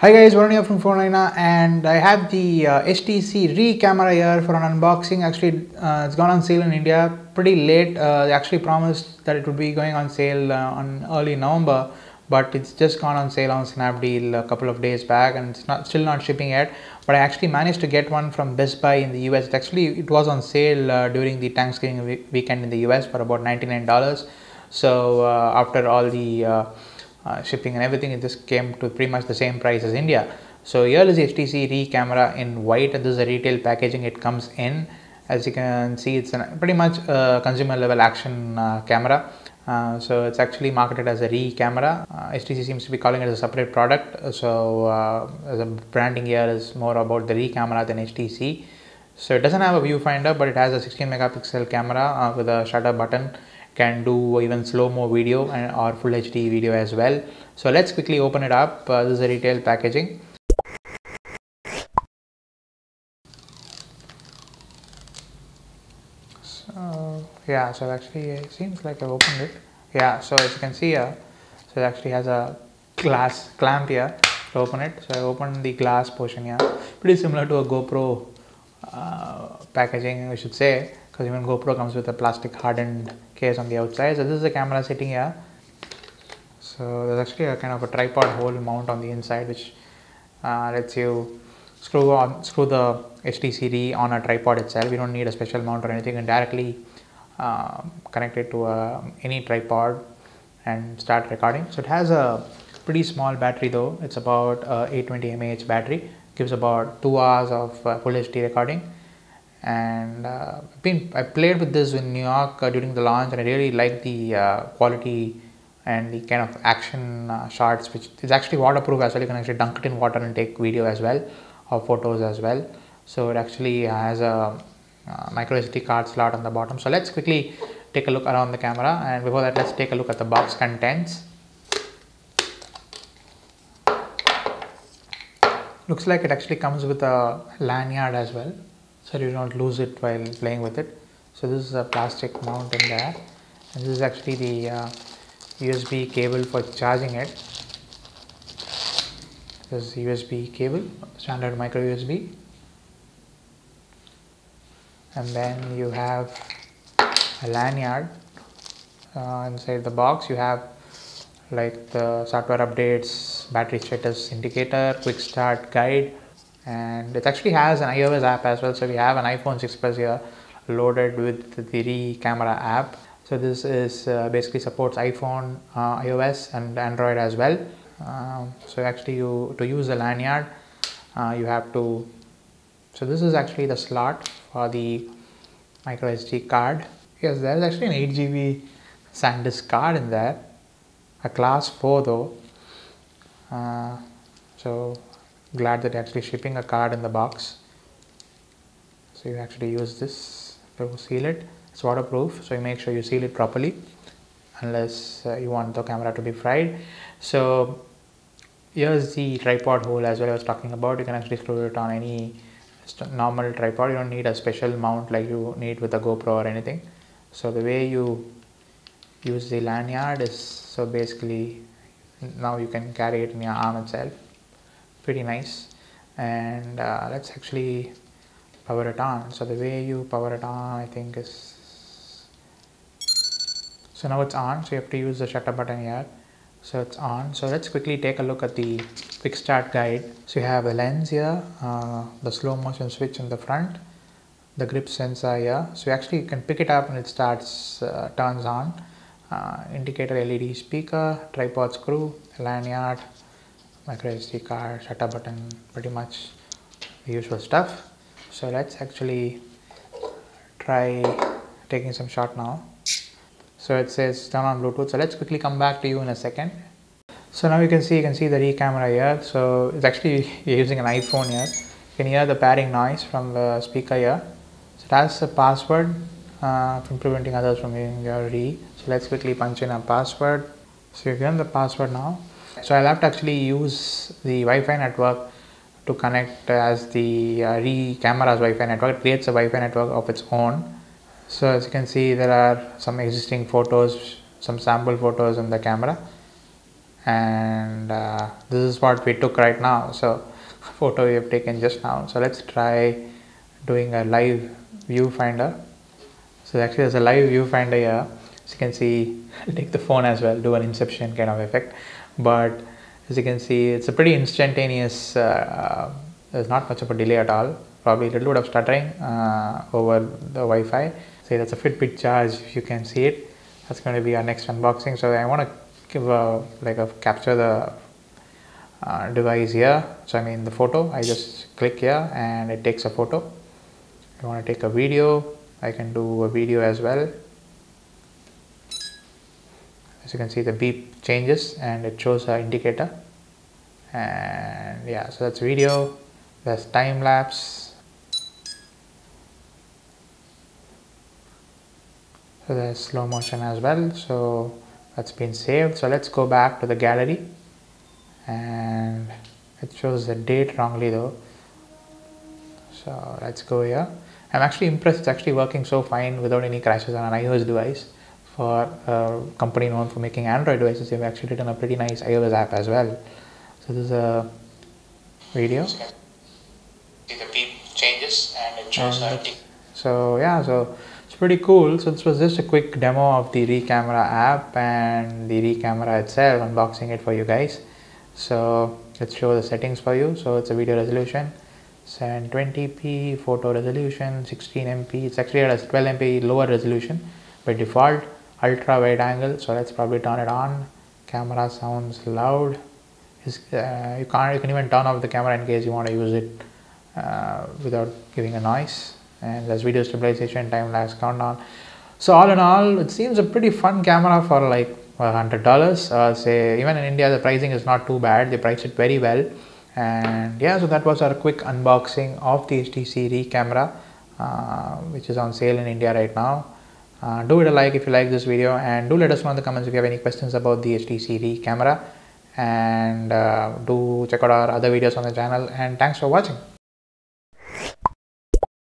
Hi guys, Varun here from Phoneliner, and I have the HTC Re camera here for an unboxing. Actually, it's gone on sale in India pretty late. They actually promised that it would be going on sale on early November, but it's just gone on sale on Snapdeal a couple of days back, and it's still not shipping yet. But I actually managed to get one from Best Buy in the US. It was on sale during the Thanksgiving weekend in the US for about $99. So after all the shipping and everything, it just came to pretty much the same price as India. So here is the HTC Re camera in white. This is the retail packaging it comes in. As you can see, it's pretty much a consumer level action camera. So it's actually marketed as a Re camera. HTC seems to be calling it as a separate product. So the branding here is more about the Re camera than HTC. So it doesn't have a viewfinder, but it has a 16 megapixel camera with a shutter button. Can do even slow-mo video or full HD video as well. So let's quickly open it up. This is the retail packaging. So yeah, so actually it seems like I've opened it. Yeah, so as you can see here, so it actually has a glass clamp here to open it. So I opened the glass portion here. Pretty similar to a GoPro packaging, we should say, because even GoPro comes with a plastic hardened case on the outside. So this is the camera sitting here. So there's actually a kind of a tripod hole mount on the inside, which lets you screw the HTC Re on a tripod itself. You don't need a special mount or anything, and directly connect it to any tripod and start recording. So it has a pretty small battery though. It's about 820 mAh battery. Gives about 2 hours of full HD recording. And I played with this in New York during the launch, and I really like the quality and the kind of action shots, which is actually waterproof as well. You can actually dunk it in water and take video as well, or photos as well. So it actually has a micro SD card slot on the bottom. So let's quickly take a look around the camera, and before that let's take a look at the box contents. Looks like it actually comes with a lanyard as well, so you don't lose it while playing with it. So this is a plastic mount in there, and this is actually the USB cable for charging it. This is USB cable, standard micro USB, and then you have a lanyard inside the box. You have like the software updates, battery status indicator, quick start guide, and it actually has an iOS app as well. So we have an iPhone 6 Plus here loaded with the Re camera app. So this is basically supports iPhone, iOS and Android as well. So actually to use the lanyard, you have to, so this is actually the slot for the micro SD card. Yes, there is actually an 8 GB SanDisk card in there, a class 4 though. So glad that actually shipping a card in the box. So you actually use this to seal it. It's waterproof, so you make sure you seal it properly, unless you want the camera to be fried. So here's the tripod hole as well I was talking about. You can actually screw it on any normal tripod. You don't need a special mount like you need with a GoPro or anything. So the way you use the lanyard is, so basically now you can carry it in your arm itself. Pretty nice. And let's actually power it on. So the way you power it on, I think, is, so now it's on. So you have to use the shutter button here. So it's on. So let's quickly take a look at the quick start guide. So you have a lens here, the slow motion switch in the front, the grip sensor here. So you actually can pick it up and it starts, turns on. Indicator, LED speaker, tripod screw, lanyard, micro SD card, shutter button, pretty much the usual stuff. So let's actually try taking some shot now. So it says turn on Bluetooth. So let's quickly come back to you in a second. So now you can see the Re camera here. So it's actually, you're using an iPhone here. You can hear the pairing noise from the speaker here. So it has a password from preventing others from using your Re. So let's quickly punch in a password. So you've given the password now. So I'll have to actually use the Wi-Fi network to connect as the Re camera's Wi-Fi network. It creates a Wi-Fi network of its own. So as you can see, there are some existing photos, some sample photos in the camera. and this is what we took right now. So photo we have taken just now. So let's try doing a live viewfinder. So actually there's a live viewfinder here. As you can see, I'll take the phone as well, do an inception kind of effect. But as you can see, it's a pretty instantaneous, there's not much of a delay at all. Probably a little bit of stuttering over the Wi-Fi. So that's a Fitbit charge, if you can see it. That's going to be our next unboxing. So I want to give capture the device here. So I mean the photo, I just click here and it takes a photo. If I want to take a video, I can do a video as well. As you can see, the beep changes and it shows an indicator. And yeah, so that's video. There's time lapse. So there's slow motion as well. So that's been saved. So let's go back to the gallery, and it shows the date wrongly though. So let's go here. I'm actually impressed. It's actually working so fine without any crashes on an iOS device. For a company known for making Android devices, they've actually written a pretty nice iOS app as well. So this is a video. See the beep changes and it shows so yeah, so it's pretty cool. So this was just a quick demo of the ReCamera app and the ReCamera itself, unboxing it for you guys. So let's show the settings for you. So it's a video resolution, 720p, photo resolution 16MP. It's actually at a 12MP lower resolution by default. Ultra wide angle, so let's probably turn it on. Camera sounds loud. You can even turn off the camera in case you want to use it without giving a noise. And there's video stabilization, time lapse, countdown. So all in all, it seems a pretty fun camera for like $100. Say even in India the pricing is not too bad. They priced it very well. And yeah, so that was our quick unboxing of the HTC ReCamera, which is on sale in India right now. Do it a like if you like this video, and do let us know in the comments if you have any questions about the HTC ReCamera, and do check out our other videos on the channel, and thanks for watching.